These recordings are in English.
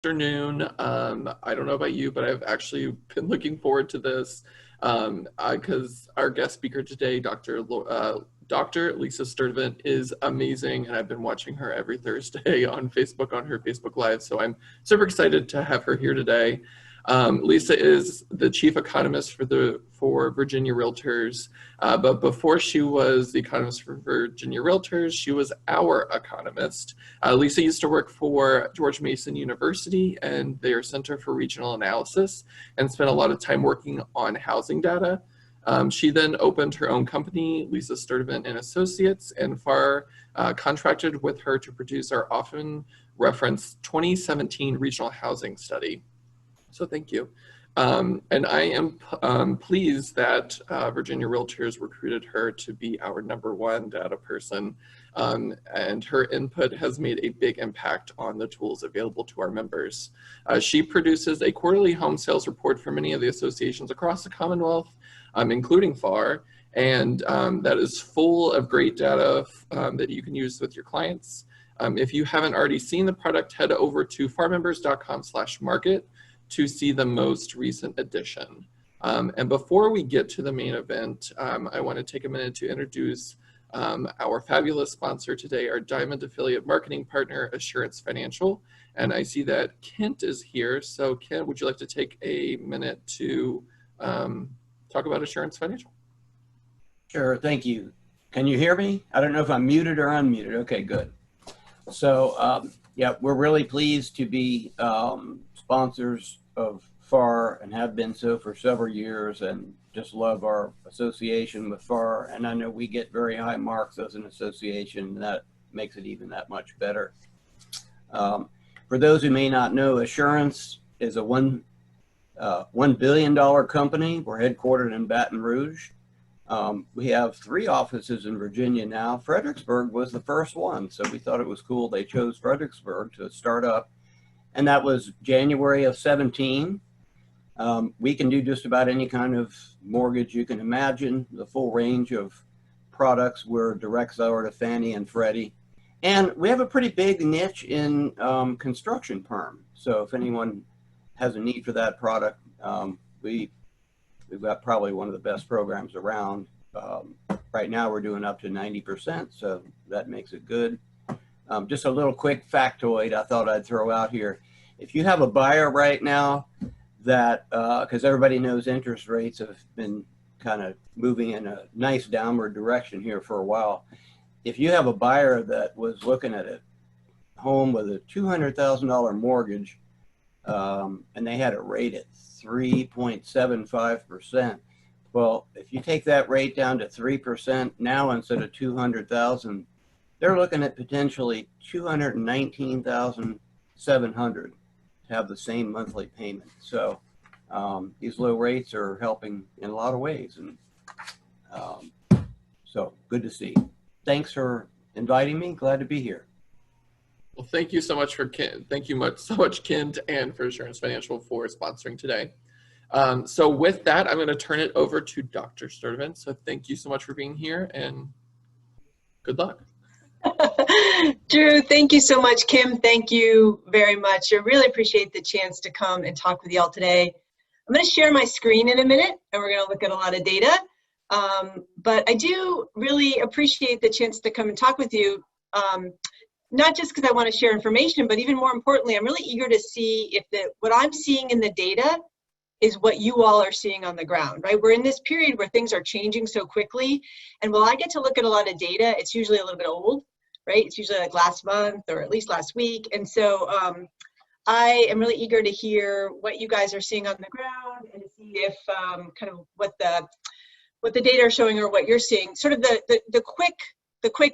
Afternoon. I don't know about you, but I've actually been looking forward to this because our guest speaker today, Dr. Lisa Sturtevant, is amazing, and I've been watching her every Thursday on Facebook on her Facebook Live. So I'm super excited to have her here today. Lisa is the chief economist for Virginia Realtors, but before she was the economist for Virginia Realtors, she was our economist. Lisa used to work for George Mason University and their Center for Regional Analysis and spent a lot of time working on housing data. She then opened her own company, Lisa Sturtevant and Associates, and FAR contracted with her to produce our often referenced 2017 regional housing study. So thank you. And I am pleased that Virginia Realtors recruited her to be our #1 data person. And her input has made a big impact on the tools available to our members. She produces a quarterly home sales report for many of the associations across the Commonwealth, including FAR, and that is full of great data that you can use with your clients. If you haven't already seen the product, head over to farmembers.com/market to see the most recent edition. And before we get to the main event, I want to take a minute to introduce our fabulous sponsor today, our Diamond Affiliate Marketing Partner, Assurance Financial. And I see that Kent is here. So Kent, would you like to take a minute to talk about Assurance Financial? Sure, thank you. Can you hear me? I don't know if I'm muted or unmuted. Okay, good. So yeah, we're really pleased to be sponsors of FAR and have been so for several years, and just love our association with FAR. And I know we get very high marks as an association, and that makes it even that much better. For those who may not know, Assurance is a $1 billion company. We're headquartered in Baton Rouge. We have 3 offices in Virginia now. Fredericksburg was the first one, so we thought it was cool they chose Fredericksburg to start up. And that was January of 17. We can do just about any kind of mortgage you can imagine, the full range of products. We're direct seller to Fannie and Freddie. And we have a pretty big niche in construction perm. So if anyone has a need for that product, we've got probably one of the best programs around. Right now we're doing up to 90%, so that makes it good. Just a little quick factoid I thought I'd throw out here. If you have a buyer right now that, because everybody knows interest rates have been kind of moving in a nice downward direction here for a while. If you have a buyer that was looking at a home with a $200,000 mortgage and they had a rate at 3.75%, well, if you take that rate down to 3% now instead of 200,000, they're looking at potentially $219,700 to have the same monthly payment. So these low rates are helping in a lot of ways, and so good to see. Thanks for inviting me. Glad to be here. Well, thank you so much for Kent. Thank you so much, Kent, and for Assurance Financial for sponsoring today. So with that, I'm going to turn it over to Dr. Sturtevant. So thank you so much for being here, and good luck. Drew, thank you so much. Kim, thank you very much. I really appreciate the chance to come and talk with y'all today. I'm going to share my screen in a minute, and we're going to look at a lot of data. But I do really appreciate the chance to come and talk with you, not just because I want to share information, but even more importantly, I'm really eager to see if what I'm seeing in the data is what you all are seeing on the ground, right? We're in this period where things are changing so quickly. And while I get to look at a lot of data, it's usually a little bit old, right? It's usually like last month or at least last week. And so I am really eager to hear what you guys are seeing on the ground and to see if kind of what the data are showing or what you're seeing. Sort of the quick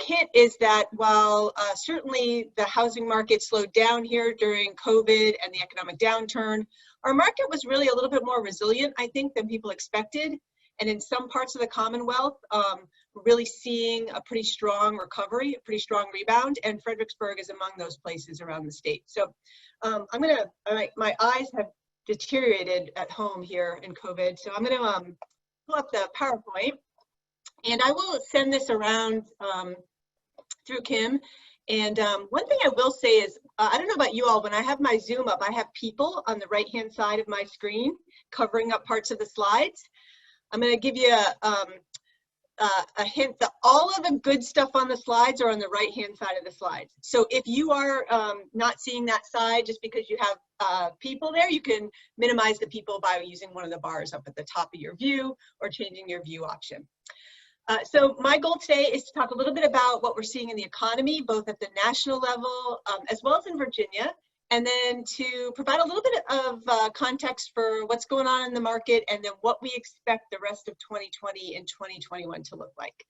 hint is that while certainly the housing market slowed down here during COVID and the economic downturn, our market was really a little bit more resilient, I think, than people expected. And in some parts of the Commonwealth, we're really seeing a pretty strong recovery, a pretty strong rebound, and Fredericksburg is among those places around the state. So my eyes have deteriorated at home here in COVID, so I'm gonna pull up the PowerPoint, and I will send this around through Kim. And one thing I will say is, I don't know about you all, when I have my Zoom up, I have people on the right-hand side of my screen covering up parts of the slides. I'm going to give you a hint that all of the good stuff on the slides are on the right-hand side of the slides. So if you are not seeing that side just because you have people there, you can minimize the people by using one of the bars up at the top of your view or changing your view option. So my goal today is to talk a little bit about what we're seeing in the economy, both at the national level as well as in Virginia, and then to provide a little bit of context for what's going on in the market and then what we expect the rest of 2020 and 2021 to look like.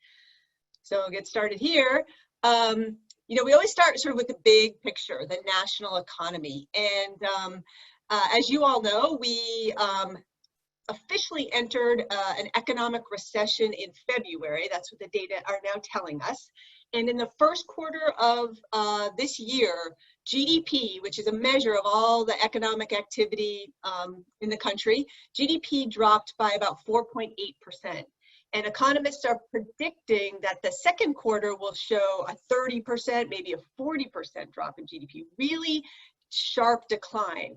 So I'll get started here. You know, we always start sort of with the big picture, the national economy. And as you all know, we officially entered an economic recession in February. That's what the data are now telling us. And in the first quarter of this year, GDP, which is a measure of all the economic activity in the country, GDP dropped by about 4.8%. And economists are predicting that the second quarter will show a 30%, maybe a 40% drop in GDP, really sharp decline.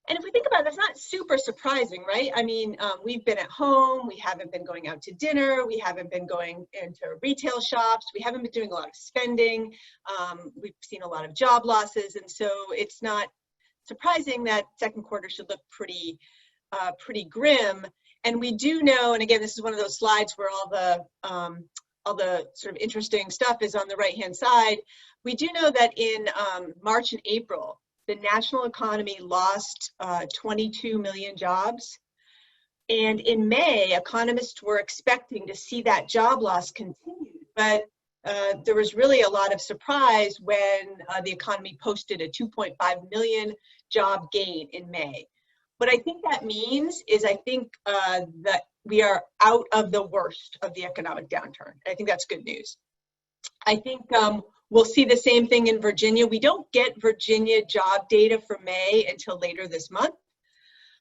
And if we think about it, that's not super surprising, right? I mean, we've been at home, we haven't been going out to dinner, we haven't been going into retail shops, we haven't been doing a lot of spending, we've seen a lot of job losses, and so it's not surprising that second quarter should look pretty grim. And we do know, and again, this is one of those slides where all the sort of interesting stuff is on the right-hand side. We do know that in March and April, the national economy lost 22 million jobs. And in May, economists were expecting to see that job loss continue. But there was really a lot of surprise when the economy posted a 2.5 million job gain in May. What I think that means is I think that we are out of the worst of the economic downturn. I think that's good news. I think we'll see the same thing in Virginia. We don't get Virginia job data for May until later this month.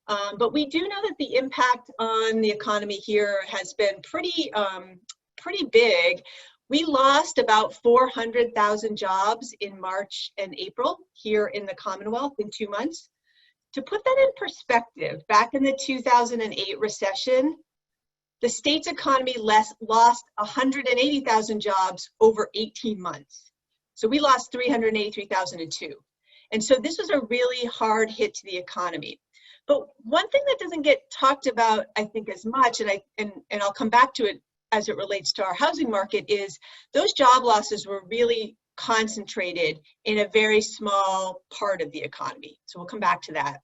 But we do know that the impact on the economy here has been pretty big. We lost about 400,000 jobs in March and April here in the Commonwealth in 2 months. To put that in perspective, back in the 2008 recession, the state's economy lost 180,000 jobs over 18 months. So we lost 383,002. And so this was a really hard hit to the economy. But one thing that doesn't get talked about, I think, as much, and I'll come back to it as it relates to our housing market, is those job losses were really concentrated in a very small part of the economy. So we'll come back to that.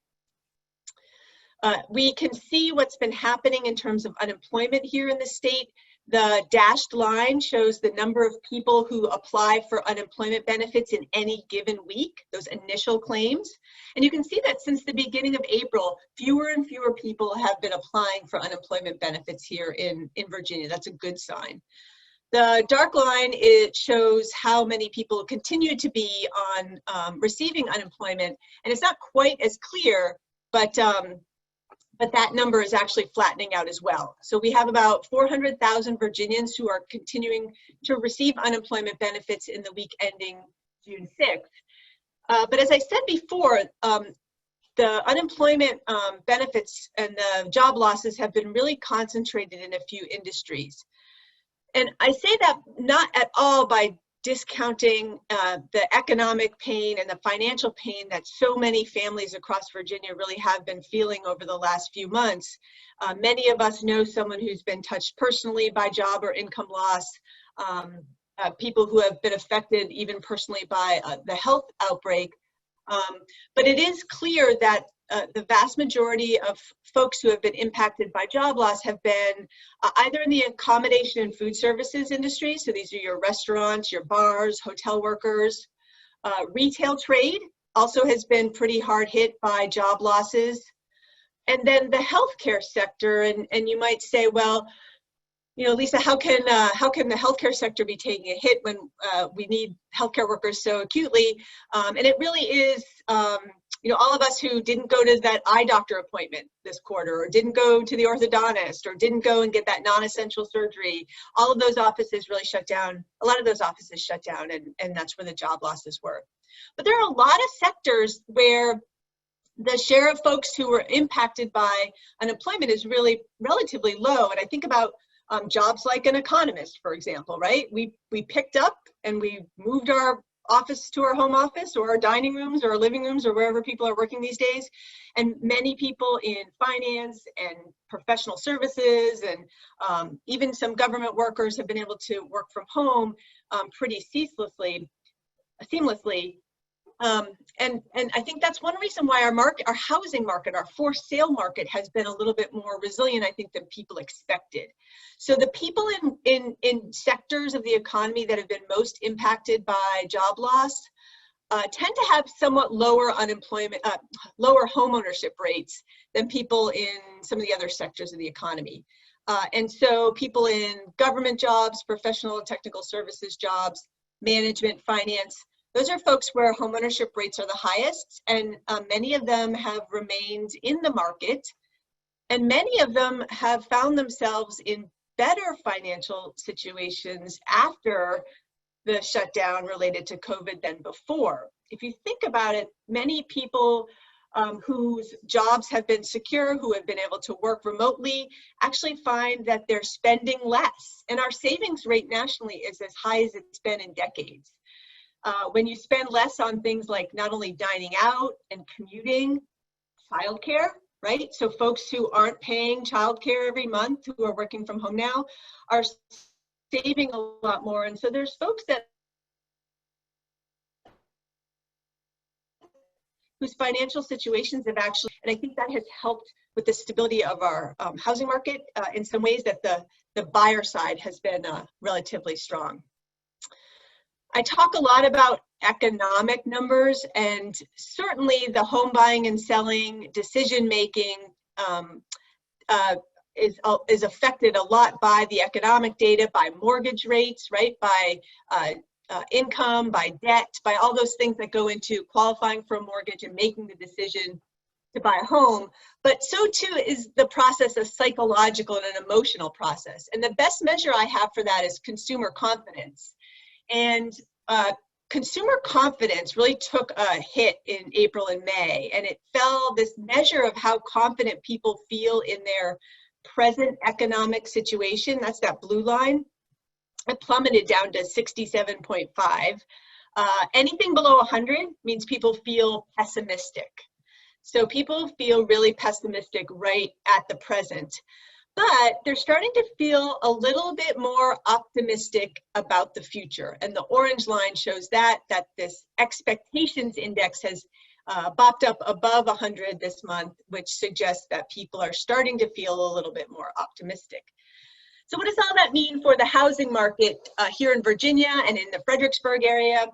We can see what's been happening in terms of unemployment here in the state. The dashed line shows the number of people who apply for unemployment benefits in any given week, those initial claims. And you can see that since the beginning of April, fewer and fewer people have been applying for unemployment benefits here in Virginia. That's a good sign. The dark line, it shows how many people continue to be on receiving unemployment. And it's not quite as clear, but that number is actually flattening out as well. So we have about 400,000 Virginians who are continuing to receive unemployment benefits in the week ending June 6th. But as I said before, the unemployment benefits and the job losses have been really concentrated in a few industries. And I say that not at all by discounting the economic pain and the financial pain that so many families across Virginia really have been feeling over the last few months. Many of us know someone who's been touched personally by job or income loss, people who have been affected even personally by the health outbreak. But it is clear that the vast majority of folks who have been impacted by job loss have been either in the accommodation and food services industry, so these are your restaurants, your bars, hotel workers. Retail trade also has been pretty hard hit by job losses. And then the healthcare sector, and you might say, well, you know, Lisa, how can the healthcare sector be taking a hit when we need healthcare workers so acutely? And it really is, all of us who didn't go to that eye doctor appointment this quarter, or didn't go to the orthodontist, or didn't go and get that non-essential surgery, all of those offices really shut down. A lot of those offices shut down, and that's where the job losses were. But there are a lot of sectors where the share of folks who were impacted by unemployment is really relatively low. And I think about jobs like an economist, for example, right? We picked up and we moved our office to our home office, or our dining rooms or our living rooms, or wherever people are working these days. And many people in finance and professional services and even some government workers have been able to work from home pretty seamlessly. And I think that's one reason why our housing market, our for sale market, has been a little bit more resilient, I think, than people expected. So the people in sectors of the economy that have been most impacted by job loss tend to have somewhat lower unemployment, lower homeownership rates than people in some of the other sectors of the economy. And so people in government jobs, professional and technical services jobs, management, finance, those are folks where homeownership rates are the highest, and many of them have remained in the market, and many of them have found themselves in better financial situations after the shutdown related to COVID than before. If you think about it, many people whose jobs have been secure, who have been able to work remotely, actually find that they're spending less, and our savings rate nationally is as high as it's been in decades. When you spend less on things like not only dining out and commuting, childcare, right? So folks who aren't paying childcare every month, who are working from home now, are saving a lot more. And so there's folks that whose financial situations have actually, and I think that has helped with the stability of our housing market in some ways, that the buyer side has been relatively strong. I talk a lot about economic numbers, and certainly the home buying and selling decision making is affected a lot by the economic data, by mortgage rates, right? By income, by debt, by all those things that go into qualifying for a mortgage and making the decision to buy a home. But so too is the process a psychological and an emotional process. And the best measure I have for that is consumer confidence. And consumer confidence really took a hit in April and May, and it fell, this measure of how confident people feel in their present economic situation, that's that blue line, it plummeted down to 67.5. Anything below 100 means people feel pessimistic. So people feel really pessimistic right at the present. But they're starting to feel a little bit more optimistic about the future. And the orange line shows that this expectations index has bopped up above 100 this month, which suggests that people are starting to feel a little bit more optimistic. So what does all that mean for the housing market here in Virginia and in the Fredericksburg area?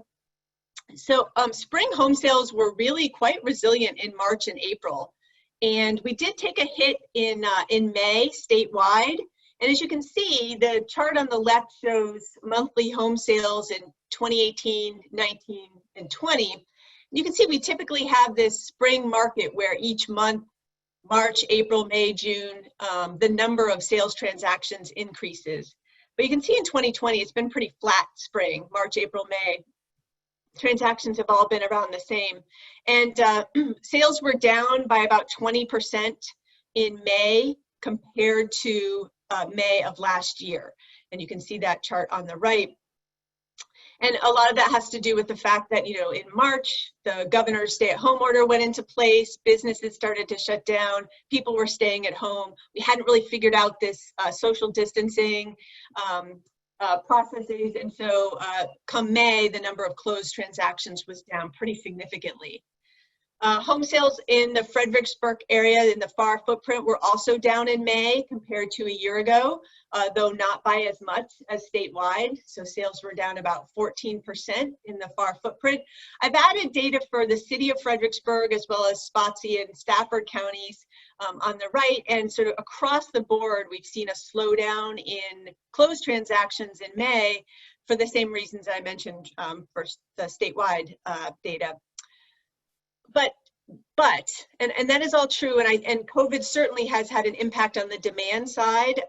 So spring home sales were really quite resilient in March and April. And we did take a hit in May statewide. And as you can see, the chart on the left shows monthly home sales in 2018, 19, and 20. You can see we typically have this spring market where each month, March, April, May, June, the number of sales transactions increases. But you can see in 2020, it's been pretty flat spring, March, April, May. Transactions have all been around the same. And sales were down by about 20% in May compared to May of last year. And you can see that chart on the right. And a lot of that has to do with the fact that, in March, the governor's stay-at-home order went into place, businesses started to shut down, people were staying at home. We hadn't really figured out this social distancing processes, and so come May, the number of closed transactions was down pretty significantly. Home sales in the Fredericksburg area in the FAR footprint were also down in May compared to a year ago, though not by as much as statewide. So sales were down about 14% in the FAR footprint. I've added data for the city of Fredericksburg as well as Spotsy and Stafford counties on the right, and sort of across the board, we've seen a slowdown in closed transactions in May for the same reasons I mentioned for the statewide data. But But, and that is all true, and COVID certainly has had an impact on the demand side,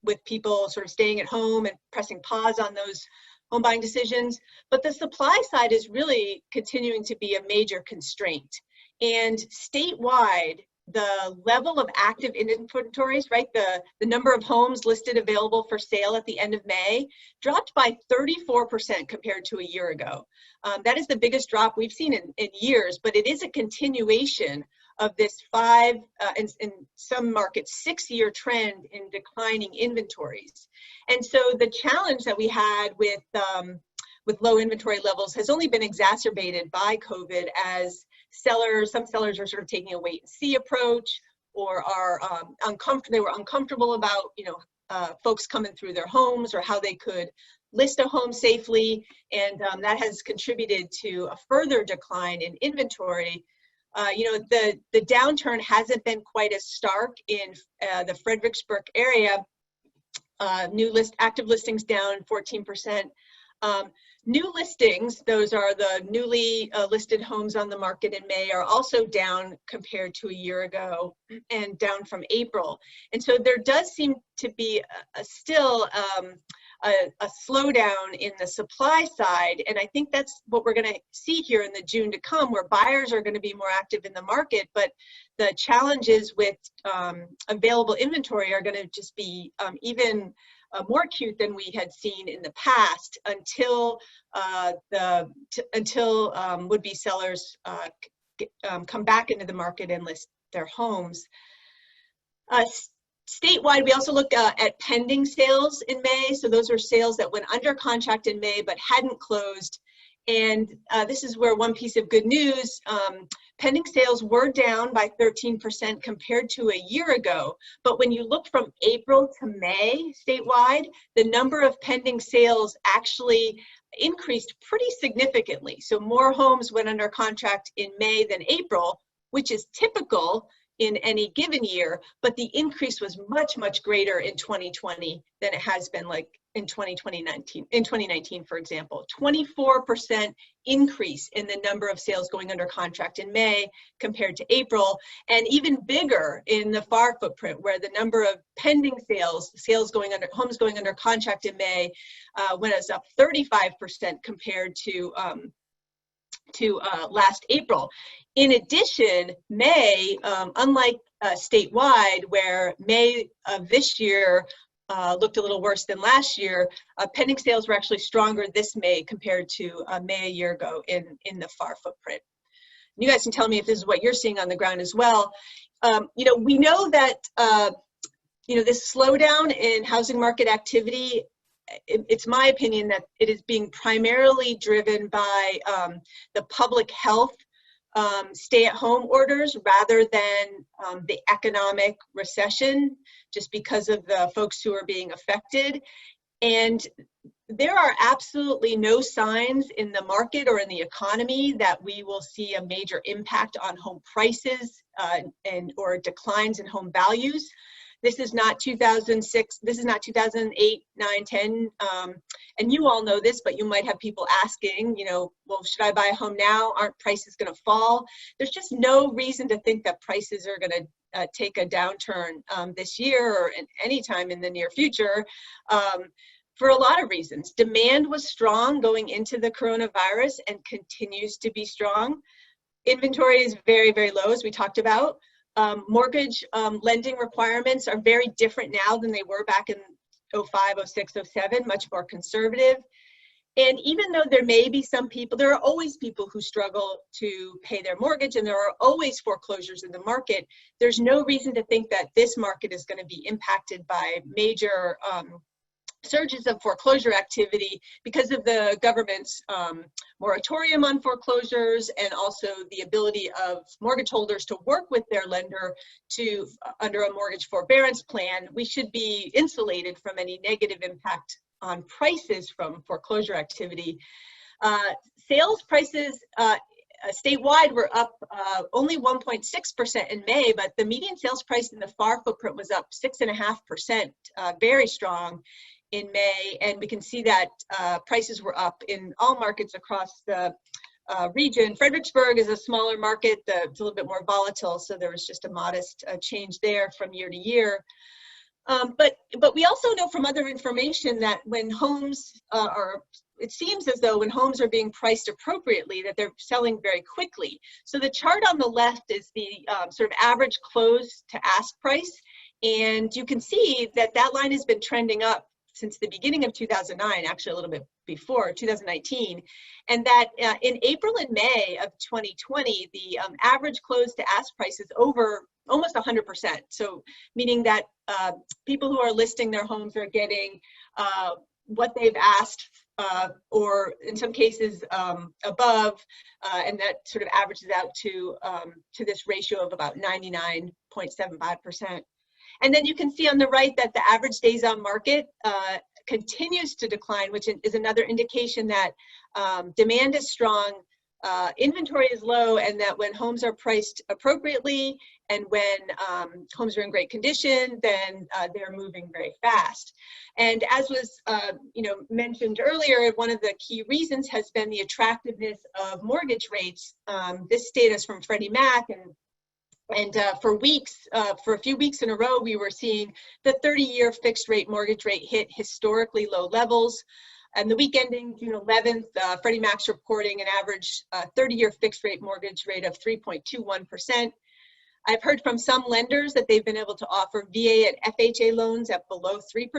with people sort of staying at home and pressing pause on those home buying decisions. But the supply side is really continuing to be a major constraint. And statewide, the level of active inventories, right, the number of homes listed available for sale at the end of May dropped by 34% compared to a year ago. That is the biggest drop we've seen in years, but it is a continuation of this in some markets, 6-year trend in declining inventories. And so the challenge that we had with low inventory levels has only been exacerbated by COVID, as some sellers are sort of taking a wait and see approach, or are they were uncomfortable about, folks coming through their homes, or how they could list a home safely. And that has contributed to a further decline in inventory. The downturn hasn't been quite as stark in the Fredericksburg area. Active listings down 14%. New listings, those are the newly listed homes on the market in May, are also down compared to a year ago, and down from April. And so there does seem to be still a slowdown in the supply side. And I think that's what we're going to see here in the June to come, where buyers are going to be more active in the market, but the challenges with available inventory are going to just be even more acute than we had seen in the past, until would-be sellers come back into the market and list their homes. Statewide, we also look at pending sales in May. So those are sales that went under contract in May but hadn't closed. And this is where one piece of good news, pending sales were down by 13% compared to a year ago. But when you look from April to May statewide, the number of pending sales actually increased pretty significantly. So more homes went under contract in May than April, which is typical in any given year, but the increase was much, much greater in 2020 than it has been like in 2019, for example. 24% increase in the number of sales going under contract in May compared to April, and even bigger in the FAR footprint, where the number of pending homes going under contract in May went up 35% compared to last April. In addition, May, unlike statewide, where May of this year looked a little worse than last year, pending sales were actually stronger this May compared to May a year ago in the FAR footprint. You guys can tell me if this is what you're seeing on the ground as well. We know that this slowdown in housing market activity, it's my opinion that it is being primarily driven by the public health stay-at-home orders, rather than the economic recession, just because of the folks who are being affected. And there are absolutely no signs in the market or in the economy that we will see a major impact on home prices or declines in home values. This is not 2006, this is not 2008, 9, 10, and you all know this, but you might have people asking, well, should I buy a home now? Aren't prices gonna fall? There's just no reason to think that prices are gonna take a downturn this year or any time in the near future, for a lot of reasons. Demand was strong going into the coronavirus and continues to be strong. Inventory is very, very low, as we talked about. Mortgage lending requirements are very different now than they were back in 05, 06, 07, much more conservative. And even though there may be some people, there are always people who struggle to pay their mortgage, and there are always foreclosures in the market, there's no reason to think that this market is going to be impacted by major surges of foreclosure activity because of the government's moratorium on foreclosures, and also the ability of mortgage holders to work with their lender to under a mortgage forbearance plan. We should be insulated from any negative impact on prices from foreclosure activity. Sales prices statewide were up only 1.6% in May, but the median sales price in the FAR footprint was up 6.5%, very strong in May. And we can see that prices were up in all markets across the region. Fredericksburg is a smaller market. It's a little bit more volatile, so there was just a modest change there from year to year. But we also know from other information that when homes it seems as though when homes are being priced appropriately, that they're selling very quickly. So the chart on the left is the sort of average close to ask price. And you can see that that line has been trending up since the beginning of 2009, actually a little bit before 2019. And that in April and May of 2020, the average close to ask price is over almost 100%. So meaning that people who are listing their homes are getting what they've asked, or in some cases above, and that sort of averages out to this ratio of about 99.75%. And then you can see on the right that the average days on market continues to decline, which is another indication that demand is strong, inventory is low, and that when homes are priced appropriately and when homes are in great condition, then they're moving very fast. And as was mentioned earlier, one of the key reasons has been the attractiveness of mortgage rates. This data is from Freddie Mac, and for a few weeks in a row, we were seeing the 30-year fixed rate mortgage rate hit historically low levels. And the week ending June 11th, Freddie Mac's reporting an average 30-year fixed rate mortgage rate of 3.21%. I've heard from some lenders that they've been able to offer VA and FHA loans at below 3%.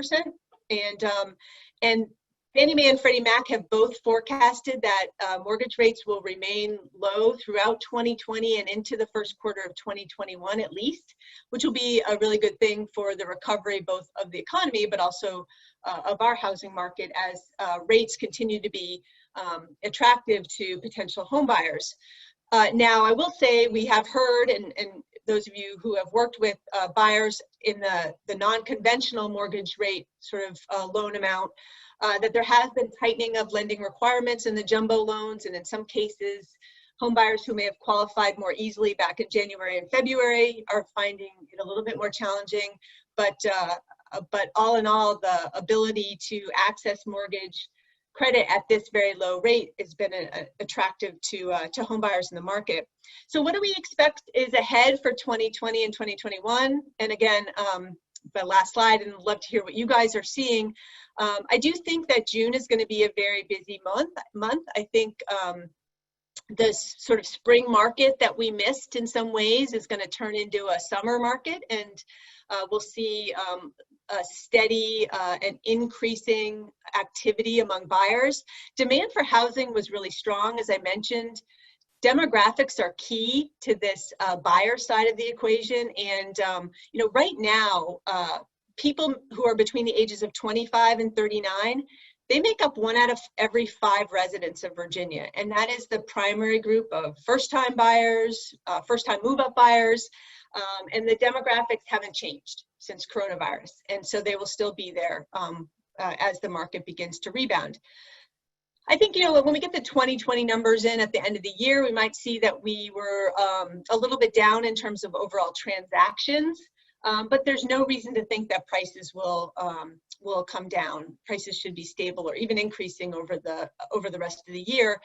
And Fannie Mae and Freddie Mac have both forecasted that mortgage rates will remain low throughout 2020 and into the first quarter of 2021 at least, which will be a really good thing for the recovery both of the economy but also of our housing market as rates continue to be attractive to potential home buyers. Now, I will say we have heard, and those of you who have worked with buyers in the non-conventional mortgage rate sort of loan amount, that there has been tightening of lending requirements in the jumbo loans, and in some cases, home buyers who may have qualified more easily back in January and February are finding it a little bit more challenging. But all in all, the ability to access mortgage credit at this very low rate has been attractive to home buyers in the market. So what do we expect is ahead for 2020 and 2021? And again, the last slide, and I'd love to hear what you guys are seeing. I do think that June is going to be a very busy month. I think this sort of spring market that we missed in some ways is going to turn into a summer market, and we'll see a steady and increasing activity among buyers. Demand for housing was really strong, as I mentioned. Demographics are key to this buyer side of the equation, and right now, people who are between the ages of 25 and 39, they make up 1 out of every 5 residents of Virginia, and that is the primary group of first-time buyers, first-time move-up buyers, and the demographics haven't changed since coronavirus, and so they will still be there as the market begins to rebound. I think, when we get the 2020 numbers in at the end of the year, we might see that we were a little bit down in terms of overall transactions, but there's no reason to think that prices will come down. Prices should be stable or even increasing over the rest of the year.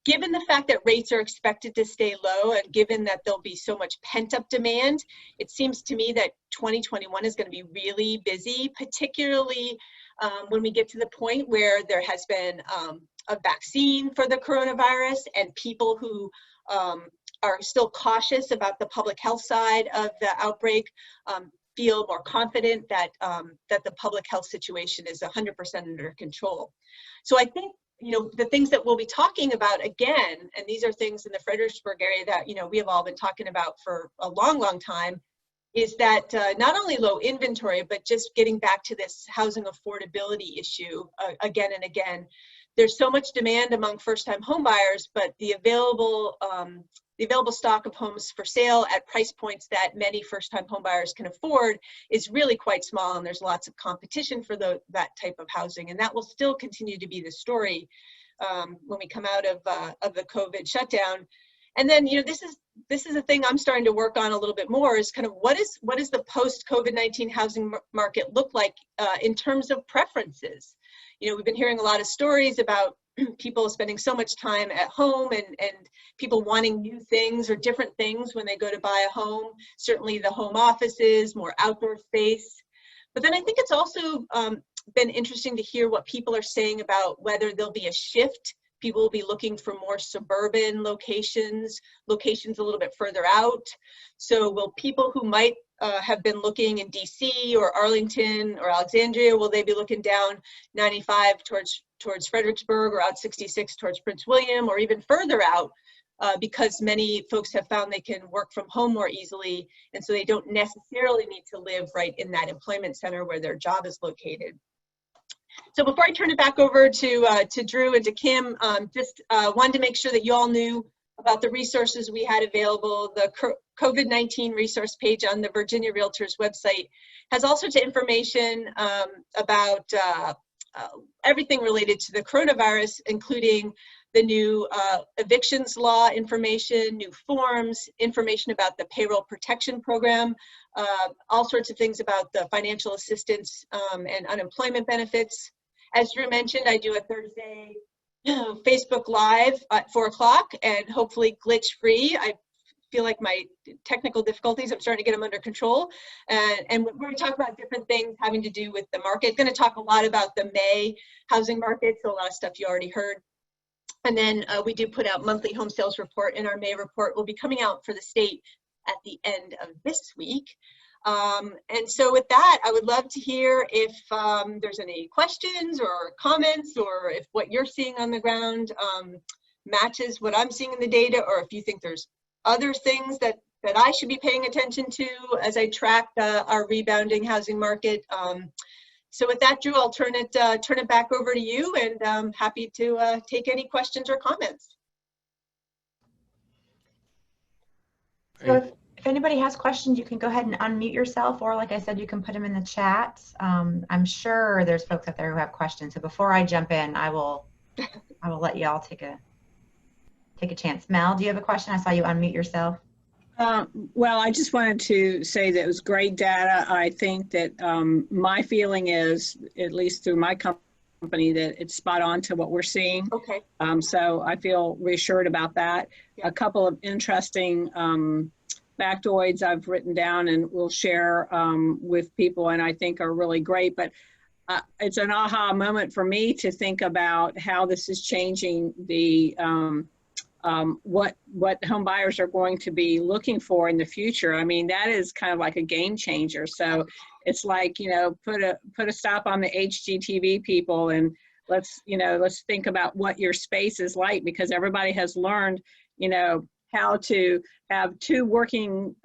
Given the fact that rates are expected to stay low, and given that there'll be so much pent-up demand, it seems to me that 2021 is going to be really busy, particularly when we get to the point where there has been a vaccine for the coronavirus, and people who are still cautious about the public health side of the outbreak feel more confident that the public health situation is 100% under control. So I think, the things that we'll be talking about again, and these are things in the Fredericksburg area that, we have all been talking about for a long, long time, is that not only low inventory, but just getting back to this housing affordability issue again and again. There's so much demand among first-time home buyers, but the available stock of homes for sale at price points that many first-time home buyers can afford is really quite small, and there's lots of competition for that type of housing, and that will still continue to be the story when we come out of the COVID shutdown. And then, this is a thing I'm starting to work on a little bit more, is kind of what is the post-COVID-19 housing market look like in terms of preferences? You know, we've been hearing a lot of stories about people spending so much time at home and people wanting new things or different things when they go to buy a home. Certainly the home offices, more outdoor space. But then I think it's also been interesting to hear what people are saying about whether there'll be a shift. People will be looking for more suburban locations a little bit further out. So will people who might have been looking in DC or Arlington or Alexandria, will they be looking down 95 towards Fredericksburg, or out 66 towards Prince William, or even further out, because many folks have found they can work from home more easily, and so they don't necessarily need to live right in that employment center where their job is located. So before I turn it back over to Drew and to Kim, just wanted to make sure that you all knew about the resources we had available. The COVID-19 resource page on the Virginia Realtors website has all sorts of information about everything related to the coronavirus, including the new evictions law information, new forms, information about the payroll protection program, all sorts of things about the financial assistance and unemployment benefits. As Drew mentioned, I do a Thursday Facebook Live at 4 o'clock, and hopefully glitch-free. I feel like my technical difficulties, I'm starting to get them under control. And we're going to talk about different things having to do with the market. Going to talk a lot about the May housing market, so a lot of stuff you already heard. And then we do put out monthly home sales report, and our May report will be coming out for the state at the end of this week. And so with that, I would love to hear if there's any questions or comments, or if what you're seeing on the ground matches what I'm seeing in the data, or if you think there's other things that I should be paying attention to as I track our rebounding housing market. So with that, Drew, I'll turn it back over to you, and I'm happy to take any questions or comments. So if anybody has questions, you can go ahead and unmute yourself, or like I said, you can put them in the chat. I'm sure there's folks out there who have questions. So before I jump in, I will let you all take a chance. Mel, do you have a question? I saw you unmute yourself. Well, I just wanted to say that it was great data. I think that my feeling is, at least through my company, that it's spot on to what we're seeing. Okay. So I feel reassured about that. Yeah. A couple of interesting factoids I've written down and will share with people, and I think are really great. But it's an aha moment for me to think about how this is changing the what home buyers are going to be looking for in the future. I mean, that is kind of like a game changer. So it's like, you know, put a stop on the HGTV people, and let's think about what your space is like, because everybody has learned, you know, how to have two working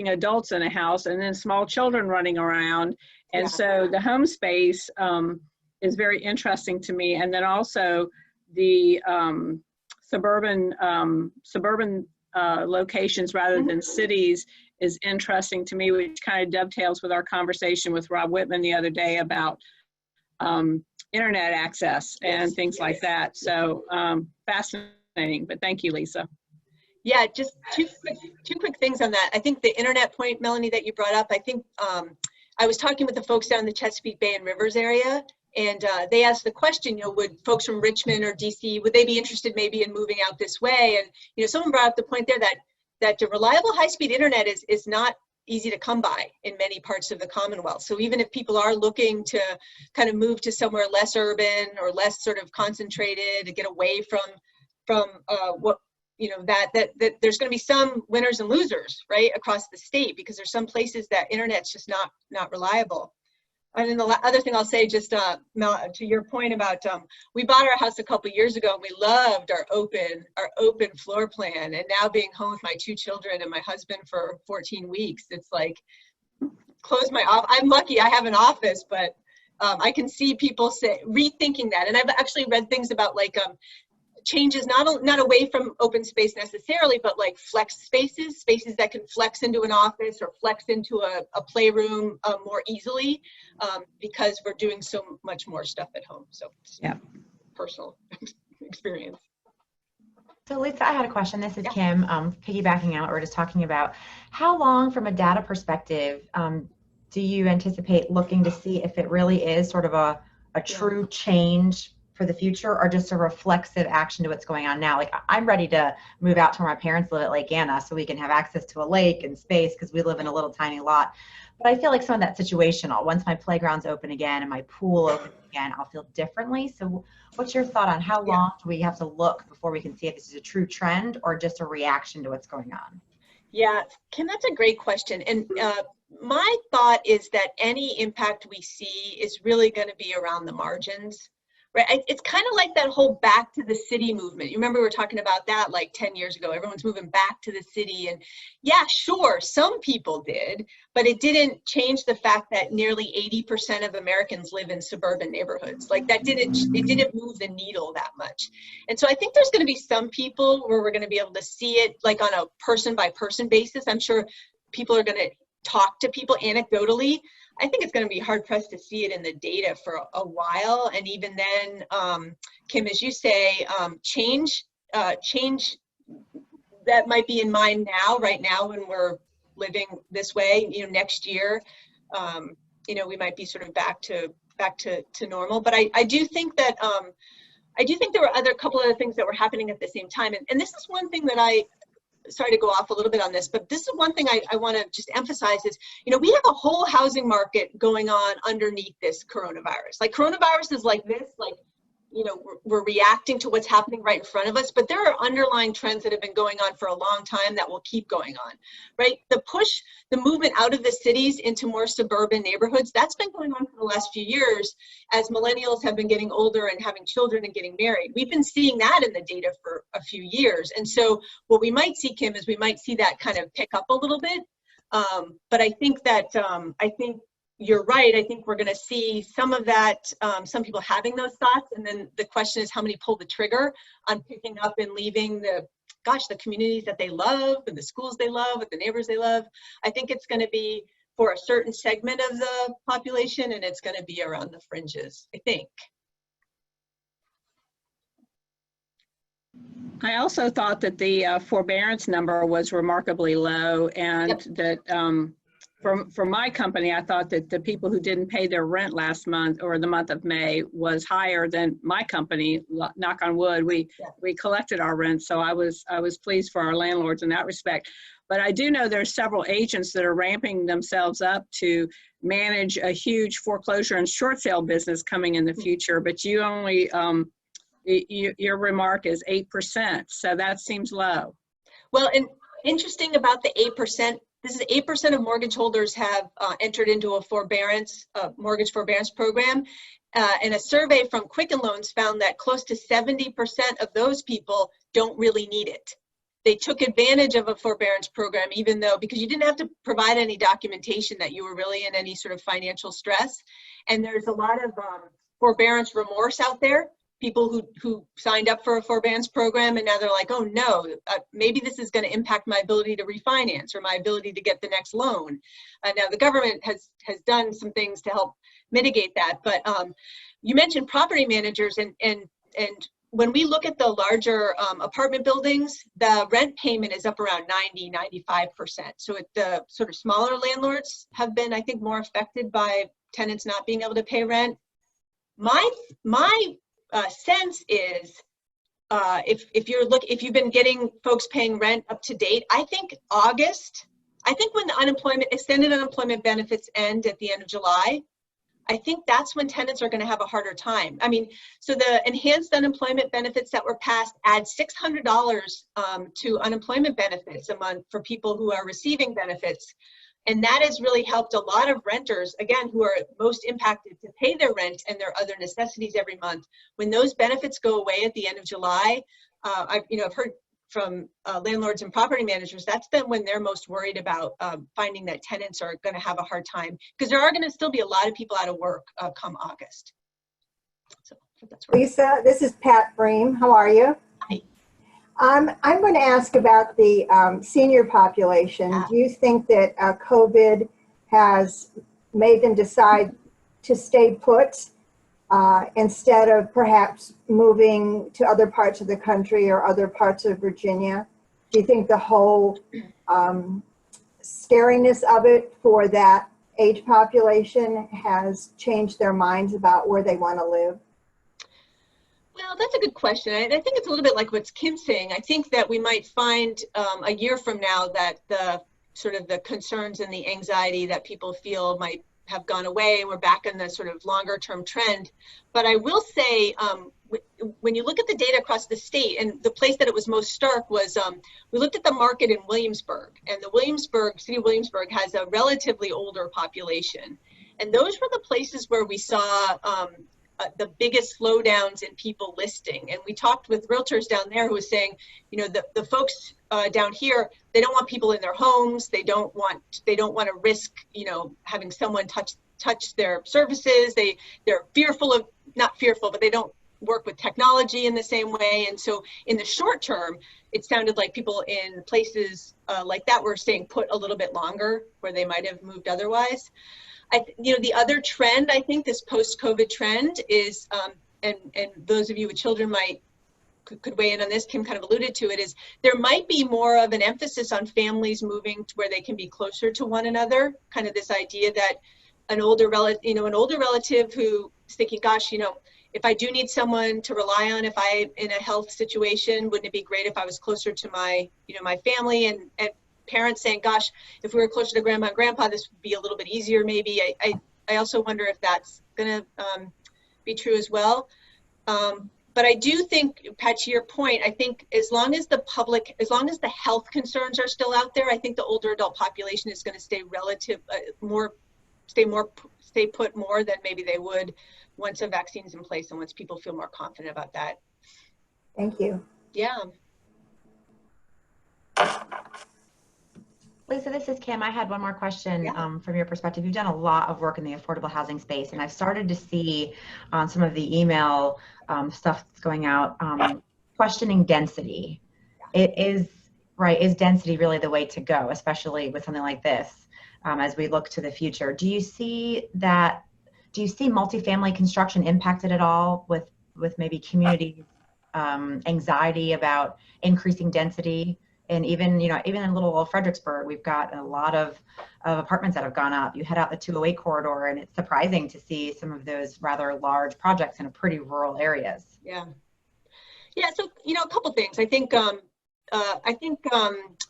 adults in a house, and then small children running around. And so the home space is very interesting to me. And then also the suburban locations rather than cities is interesting to me, which kind of dovetails with our conversation with Rob Whitman the other day about internet access and things like that. So fascinating, but thank you, Lisa. Yeah, just two quick things on that. I think the internet point, Melanie, that you brought up, I think I was talking with the folks down in the Chesapeake Bay and Rivers area, and they asked the question, you know, would folks from Richmond or DC, would they be interested maybe in moving out this way? And, you know, someone brought up the point there that the reliable high-speed internet is not easy to come by in many parts of the Commonwealth. So even if people are looking to kind of move to somewhere less urban or less sort of concentrated to get away from what, you know, that there's going to be some winners and losers, right, across the state, because there's some places that internet's just not reliable. And then the other thing I'll say, just Mel, to your point about, we bought our house a couple years ago, and we loved our open floor plan. And now being home with my 2 children and my husband for 14 weeks, it's like, close my office. I'm lucky I have an office, but I can see people rethinking that. And I've actually read things about like changes, not away from open space necessarily, but like flex spaces that can flex into an office or flex into a playroom more easily, because we're doing so much more stuff at home. So yeah, personal experience. So Lisa, I had a question. This is Kim, piggybacking out, we're just talking about how long from a data perspective do you anticipate looking to see if it really is sort of a a true change for the future, or just a reflexive action to what's going on now? Like, I'm ready to move out to where my parents live at Lake Anna so we can have access to a lake and space, because we live in a little tiny lot. But I feel like some of that's situational. Once my playground's open again and my pool opens again, I'll feel differently. So what's your thought on how long do we have to look before we can see if this is a true trend or just a reaction to what's going on? Yeah, Kim, that's a great question. And my thought is that any impact we see is really going to be around the margins, right? It's kind of like that whole back to the city movement. You remember we were talking about that like 10 years ago. Everyone's moving back to the city. And yeah, sure, some people did, but it didn't change the fact that nearly 80% of Americans live in suburban neighborhoods. Like it didn't move the needle that much. And so I think there's going to be some people where we're going to be able to see it like on a person by person basis. I'm sure people are going to talk to people anecdotally. I think it's going to be hard pressed to see it in the data for a while. And even then, Kim, as you say, change that might be in mind now, right now, when we're living this way, next year, we might be sort of back to normal. But I do think that, I do think there were couple other things that were happening at the same time. And this is one thing that sorry to go off a little bit on this, but this is one thing I want to just emphasize is, we have a whole housing market going on underneath this coronavirus. Like, coronavirus is like this, like, we're reacting to what's happening right in front of us, but there are underlying trends that have been going on for a long time that will keep going on, right? The movement out of the cities into more suburban neighborhoods, that's been going on for the last few years as millennials have been getting older and having children and getting married. We've been seeing that in the data for a few years. And so what we might see, Kim, is we might see that kind of pick up a little bit. But I think that, you're right. I think we're going to see some of that, some people having those thoughts. And then the question is how many pull the trigger on picking up and leaving the communities that they love and the schools they love with the neighbors they love. I think it's going to be for a certain segment of the population, and it's going to be around the fringes, I think. I also thought that the forbearance number was remarkably low, and that for my company, I thought that the people who didn't pay their rent last month or the month of May was higher than my company. Knock on wood, we collected our rent, so I was pleased for our landlords in that respect. But I do know there's several agents that are ramping themselves up to manage a huge foreclosure and short sale business coming in the future. But you only your remark is 8%, so that seems low. Well, and interesting about the 8%. This is 8% of mortgage holders have entered into a mortgage forbearance program. And a survey from Quicken Loans found that close to 70% of those people don't really need it. They took advantage of a forbearance program, even though, because you didn't have to provide any documentation that you were really in any sort of financial stress. And there's a lot of forbearance remorse out there. People who signed up for a forbearance program and now they're like, oh no, maybe this is going to impact my ability to refinance or my ability to get the next loan. Now the government has done some things to help mitigate that. But you mentioned property managers, and when we look at the larger apartment buildings, the rent payment is up around 90–95%. So the sort of smaller landlords have been, I think, more affected by tenants not being able to pay rent. My sense is if you've been getting folks paying rent up to date, I think when the extended unemployment benefits end at the end of July, I think that's when tenants are going to have a harder time. I mean, so the enhanced unemployment benefits that were passed add $600 to unemployment benefits a month for people who are receiving benefits. And that has really helped a lot of renters, again, who are most impacted to pay their rent and their other necessities every month. When those benefits go away at the end of July, I've heard from landlords and property managers, that's been when they're most worried about finding that tenants are going to have a hard time, because there are going to still be a lot of people out of work come August. So that's Lisa, this is Pat Bream. How are you? Hi. I'm going to ask about the senior population. Do you think that COVID has made them decide to stay put instead of perhaps moving to other parts of the country or other parts of Virginia? Do you think the whole scariness of it for that age population has changed their minds about where they want to live? Well, that's a good question. I think it's a little bit like what Kim's saying. I think that we might find a year from now that the sort of the concerns and the anxiety that people feel might have gone away, and we're back in the sort of longer term trend. But I will say, when you look at the data across the state, and the place that it was most stark was, we looked at the market in Williamsburg, and the city of Williamsburg has a relatively older population. And those were the places where we saw the biggest slowdowns in people listing. And we talked with realtors down there who was saying, you know, the folks down here, they don't want people in their homes. They don't want to risk, you know, having someone touch their services. They're fearful of, not fearful, but they don't work with technology in the same way. And so in the short term, it sounded like people in places like that were staying put a little bit longer where they might have moved otherwise. You know, the other trend, I think, this post-COVID trend is, and those of you with children could weigh in on this, Kim kind of alluded to it, is there might be more of an emphasis on families moving to where they can be closer to one another. Kind of this idea that an older relative who is thinking, gosh, you know, if I do need someone to rely on, if I'm in a health situation, wouldn't it be great if I was closer to my, you know, my family, and parents saying, gosh, if we were closer to grandma and grandpa, this would be a little bit easier maybe. I also wonder if that's going to be true as well. But I do think, Pat, to your point, I think as long as the health concerns are still out there, I think the older adult population is going to stay stay put more than maybe they would once a vaccine's in place and once people feel more confident about that. Thank you. Yeah. Lisa, this is Kim. I had one more question. Yeah. From your perspective. You've done a lot of work in the affordable housing space, and I've started to see on some of the email stuff that's going out, questioning density. It is, right, is density really the way to go, especially with something like this, as we look to the future? Do you see multifamily construction impacted at all with maybe community anxiety about increasing density? And even, you know, even in little old Fredericksburg, we've got a lot of apartments that have gone up. You head out the 208 corridor, and it's surprising to see some of those rather large projects in a pretty rural areas. Yeah. Yeah. So, you know, a couple things. I think I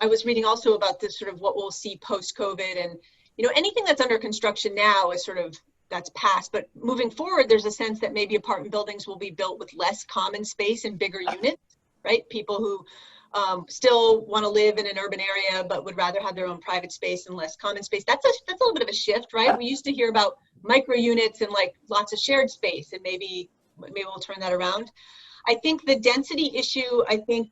was reading also about this sort of what we'll see post-COVID, and, you know, anything that's under construction now is sort of, that's past, but moving forward, there's a sense that maybe apartment buildings will be built with less common space and bigger units, right? People who still want to live in an urban area, but would rather have their own private space and less common space. That's a little bit of a shift, right? We used to hear about micro units and like lots of shared space, and maybe we'll turn that around. I think the density issue, I mean,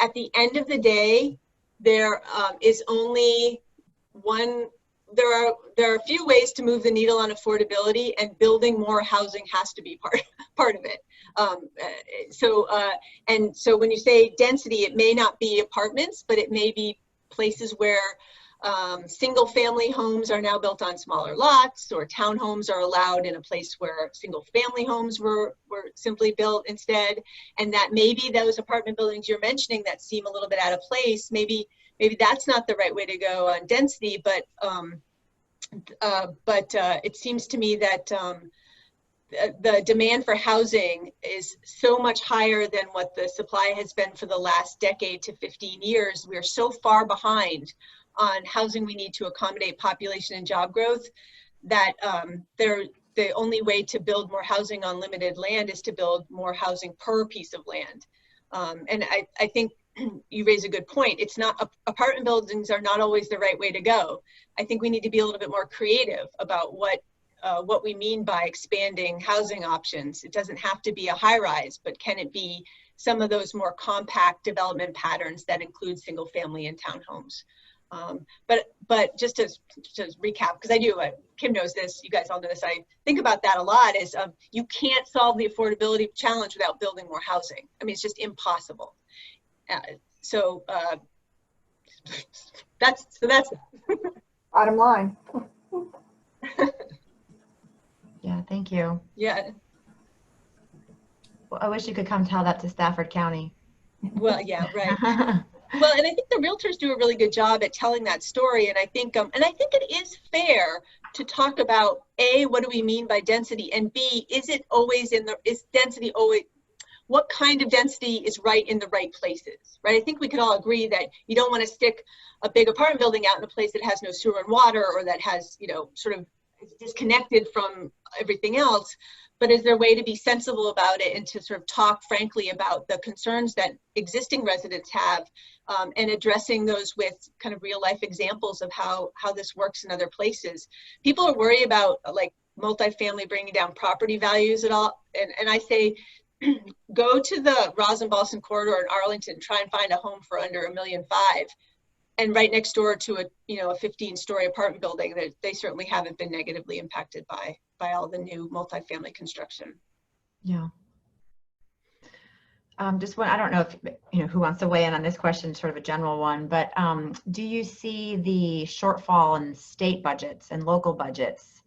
at the end of the day, there is only one, there are a few ways to move the needle on affordability, and building more housing has to be part of it. So when you say density, it may not be apartments, but it may be places where single family homes are now built on smaller lots, or townhomes are allowed in a place where single family homes were simply built instead. And that maybe those apartment buildings you're mentioning that seem a little bit out of place, maybe that's not the right way to go on density, but it seems to me that the demand for housing is so much higher than what the supply has been for the last decade to 15 years. We're so far behind on housing we need to accommodate population and job growth that the only way to build more housing on limited land is to build more housing per piece of land. And I think you raise a good point. It's not, apartment buildings are not always the right way to go. I think we need to be a little bit more creative about what we mean by expanding housing options. It doesn't have to be a high rise, but can it be some of those more compact development patterns that include single family and townhomes? But just to recap, because I do, Kim knows this, you guys all know this, I think about that a lot, is you can't solve the affordability challenge without building more housing. I mean, it's just impossible. So that's Bottom line. Yeah, thank you. Yeah. Well, I wish you could come tell that to Stafford County. Well, yeah, right. Well, and I think the realtors do a really good job at telling that story. And I think it is fair to talk about A, what do we mean by density? And B, is density always, what kind of density is right in the right places, right? I think we could all agree that you don't want to stick a big apartment building out in a place that has no sewer and water, or that has, sort of disconnected from everything else. But is there a way to be sensible about it and to sort of talk frankly about the concerns that existing residents have, and addressing those with kind of real life examples of how this works in other places? People are worried about like multifamily bringing down property values at all. And I say, go to the Rosen-Boston corridor in Arlington, try and find a home for under $1.5 million, and right next door to a 15-story apartment building, that they certainly haven't been negatively impacted by all the new multifamily construction. Yeah. Just one, I don't know if, who wants to weigh in on this question, sort of a general one, but do you see the shortfall in state budgets and local budgets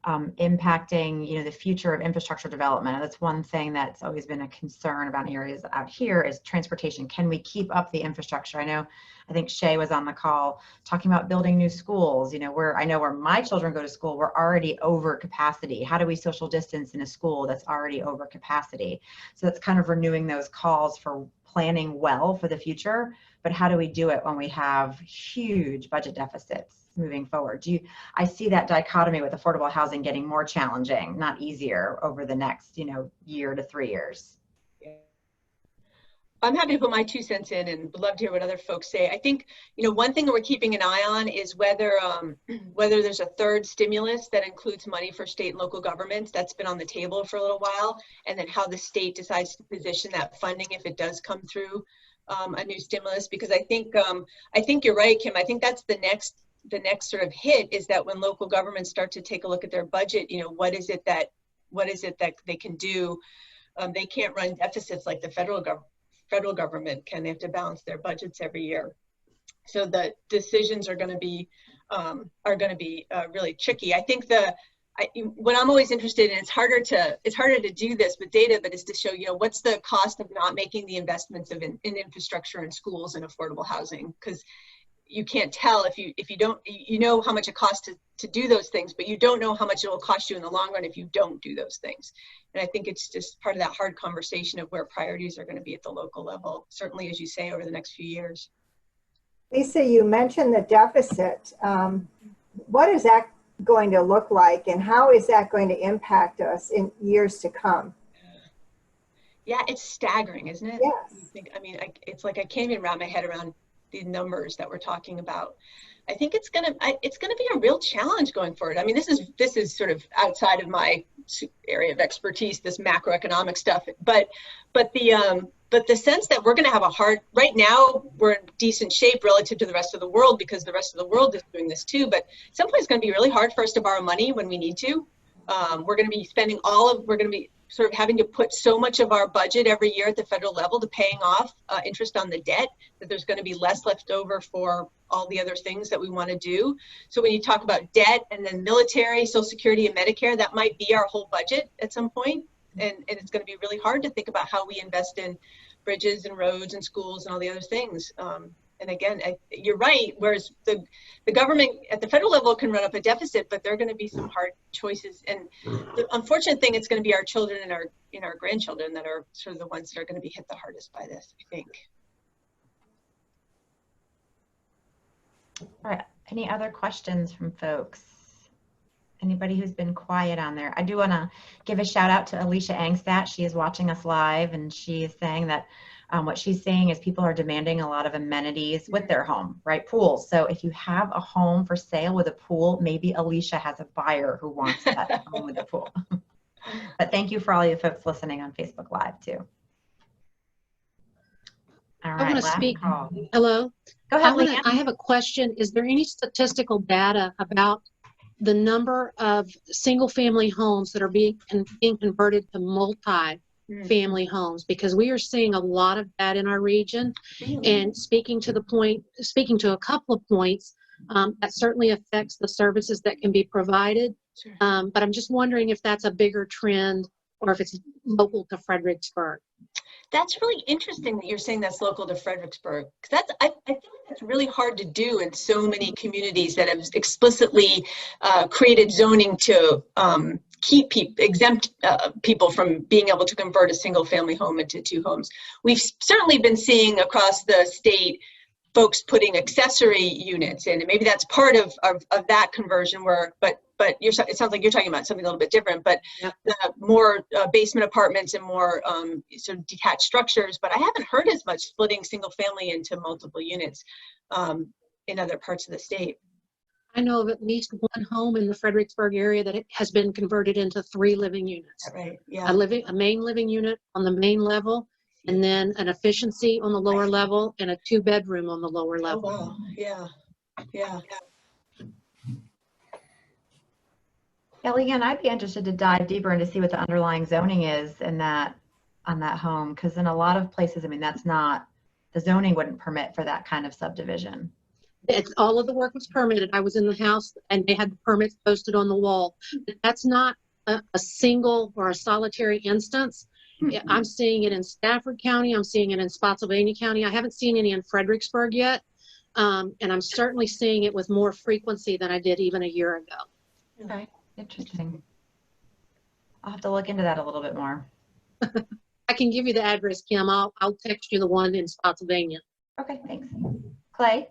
impacting, the future of infrastructure development? And that's one thing that's always been a concern about areas out here is transportation. Can we keep up the infrastructure? I think Shay was on the call talking about building new schools. I know where my children go to school, we're already over capacity. How do we social distance in a school that's already over capacity? So that's kind of renewing those calls for planning well for the future, but how do we do it when we have huge budget deficits moving forward? I see that dichotomy with affordable housing getting more challenging, not easier, over the next, year to 3 years. I'm happy to put my 2 cents in, and would love to hear what other folks say. I think, one thing that we're keeping an eye on is whether there's a third stimulus that includes money for state and local governments. That's been on the table for a little while, and then how the state decides to position that funding if it does come through a new stimulus. Because I think you're right, Kim. I think that's the next sort of hit, is that when local governments start to take a look at their budget, what is it that they can do? They can't run deficits like the federal government can. They have to balance their budgets every year. So the decisions are going to be really tricky. I think what I'm always interested in, it's harder to do this with data, but is to show, what's the cost of not making the investments in infrastructure and schools and affordable housing? Because you can't tell if you don't, how much it costs to do those things, but you don't know how much it will cost you in the long run if you don't do those things. And I think it's just part of that hard conversation of where priorities are going to be at the local level, certainly, as you say, over the next few years. Lisa, you mentioned the deficit. What is that going to look like, and how is that going to impact us in years to come? Yeah, it's staggering, isn't it? Yes. It's like I can't even wrap my head around the numbers that we're talking about. I think it's gonna be a real challenge going forward. This is sort of outside of my area of expertise, this macroeconomic stuff. But the sense that we're gonna have right now we're in decent shape relative to the rest of the world because the rest of the world is doing this too. But at some point it's gonna be really hard for us to borrow money when we need to. We're gonna be sort of having to put so much of our budget every year at the federal level to paying off interest on the debt that there's going to be less left over for all the other things that we want to do. So when you talk about debt and then military, Social Security, and Medicare, that might be our whole budget at some point. And it's going to be really hard to think about how we invest in bridges and roads and schools and all the other things. And again, you're right, whereas the government at the federal level can run up a deficit, but there are going to be some hard choices. And the unfortunate thing, it's going to be our children and our grandchildren that are sort of the ones that are going to be hit the hardest by this, I think. All right, any other questions from folks? Anybody who's been quiet on there? I do want to give a shout out to Alicia Angstadt. She is watching us live, and she is saying that what she's saying is people are demanding a lot of amenities with their home, right? Pools. So if you have a home for sale with a pool, maybe Alicia has a buyer who wants that home with a pool. But thank you for all you folks listening on Facebook Live too. All right, I want to speak. Call. Hello. Go ahead, I have a question. Is there any statistical data about the number of single-family homes that are being converted to multi-family homes? Because we are seeing a lot of that in our region. And speaking to a couple of points, that certainly affects the services that can be provided. Sure. But I'm just wondering if that's a bigger trend or if it's local to Fredericksburg. That's really interesting that you're saying that's local to Fredericksburg. 'Cause that's, I feel like that's really hard to do in so many communities that have explicitly created zoning to keep exempt people from being able to convert a single family home into 2 homes. We've certainly been seeing across the state folks putting accessory units in, and maybe that's part of that conversion work, but it sounds like you're talking about something a little bit different, but Yep. the more basement apartments and more sort of detached structures. But I haven't heard as much splitting single family into multiple units in other parts of the state. I know of at least one home in the Fredericksburg area that it has been converted into 3 living units. Right, yeah. A main living unit on the main level, and then an efficiency on the lower level, and a 2-bedroom on the lower Oh, level. wow, yeah, yeah. Ellie, and I'd be interested to dive deeper and to see what the underlying zoning is in that, on that home, because in a lot of places, I mean, that's not, the zoning wouldn't permit for that kind of subdivision. All of the work was permitted. I was in the house and they had the permits posted on the wall. But that's not a single or a solitary instance. I'm seeing it in Stafford County. I'm seeing it in Spotsylvania County. I haven't seen any in Fredericksburg yet. And I'm certainly seeing it with more frequency than I did even a year ago. Okay, interesting. I'll have to look into that a little bit more. I can give you the address, Kim. I'll text you the one in Spotsylvania. Okay, thanks. Clay?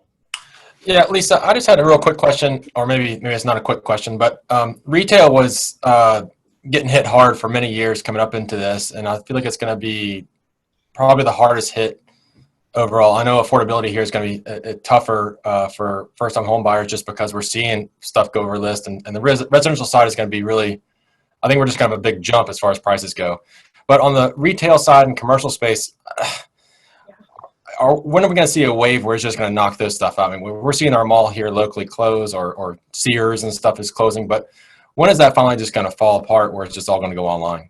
Yeah, Lisa, I just had a real quick question, or maybe it's not a quick question, but retail was getting hit hard for many years coming up into this, and I feel like it's going to be probably the hardest hit overall. I know affordability here is going to be tougher for first-time home buyers just because we're seeing stuff go over list, and the residential side is going to be really, I think we're just going to have a big jump as far as prices go. But on the retail side and commercial space, when are we going to see a wave where it's just going to knock this stuff out? I mean, we're seeing our mall here locally close, or Sears and stuff is closing, but when is that finally just going to fall apart where it's just all going to go online?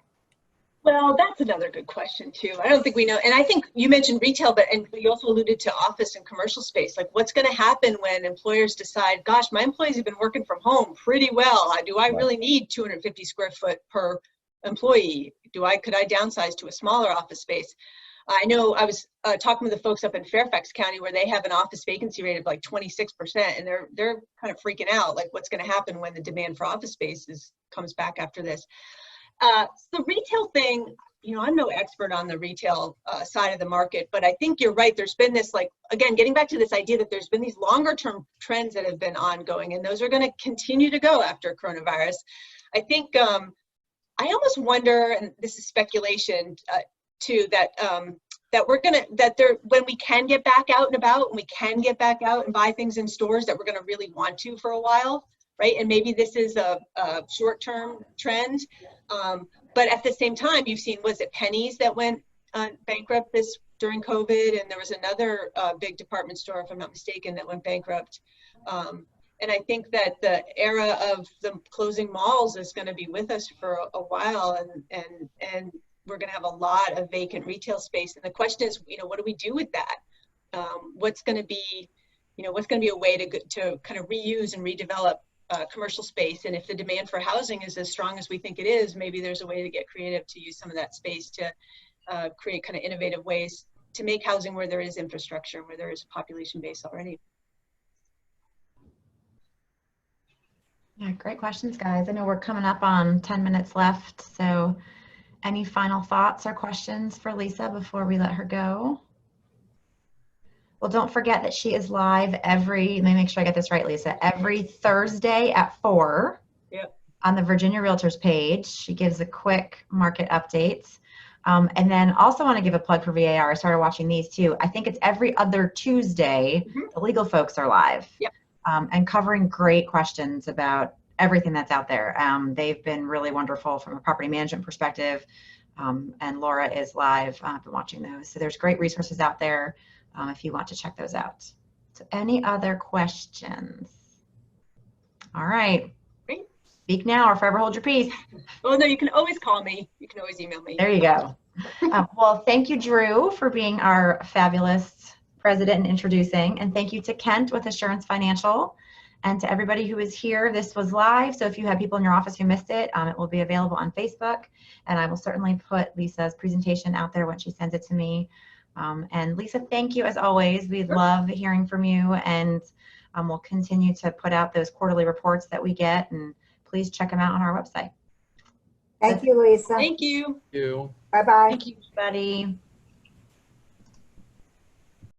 Well, that's another good question too. I don't think we know. And I think you mentioned retail, but you also alluded to office and commercial space. Like, what's going to happen when employers decide, gosh, my employees have been working from home pretty well. Do I really need 250 square foot per employee? Could I downsize to a smaller office space? I know I was talking with the folks up in Fairfax County where they have an office vacancy rate of like 26%, and they're kind of freaking out, like what's going to happen when the demand for office space comes back after this. The retail thing, I'm no expert on the retail side of the market, but I think you're right. There's been this, like, again, getting back to this idea that there's been these longer term trends that have been ongoing, and those are going to continue to go after coronavirus. I think I almost wonder, and this is speculation too, that when we can get back out and about, and we can get back out and buy things in stores, that we're going to really want to for a while, right? And maybe this is a short-term trend, but at the same time, you've seen, was it Penny's that went bankrupt during COVID, and there was another big department store, if I'm not mistaken, that went bankrupt. And I think that the era of the closing malls is going to be with us for a while, and we're going to have a lot of vacant retail space. And the question is, what do we do with that? What's going to be a way to kind of reuse and redevelop commercial space? And if the demand for housing is as strong as we think it is, maybe there's a way to get creative to use some of that space to create kind of innovative ways to make housing where there is infrastructure, where there is a population base already. Yeah, great questions, guys. I know we're coming up on 10 minutes left, so any final thoughts or questions for Lisa before we let her go? Well, don't forget that she is live let me make sure I get this right, Lisa, every Thursday at 4. Yep. On the Virginia Realtors page. She gives a quick market updates. And then also want to give a plug for VAR. I started watching these too. I think it's every other Tuesday, the legal folks are live. Yep. And covering great questions about everything that's out there. They've been really wonderful from a property management perspective. And Laura is live. I've been watching those. So there's great resources out there if you want to check those out. So any other questions? All right. Great. Speak now or forever hold your peace. Well, no, you can always call me. You can always email me. There you go. Well, thank you, Drew, for being our fabulous president and introducing. And thank you to Kent with Assurance Financial. And to everybody who is here, this was live. So if you have people in your office who missed it, it will be available on Facebook. And I will certainly put Lisa's presentation out there when she sends it to me. And Lisa, thank you as always. We love hearing from you, and we'll continue to put out those quarterly reports that we get, and please check them out on our website. Thank you, Lisa. Thank you. You. Bye-bye. Thank you, everybody.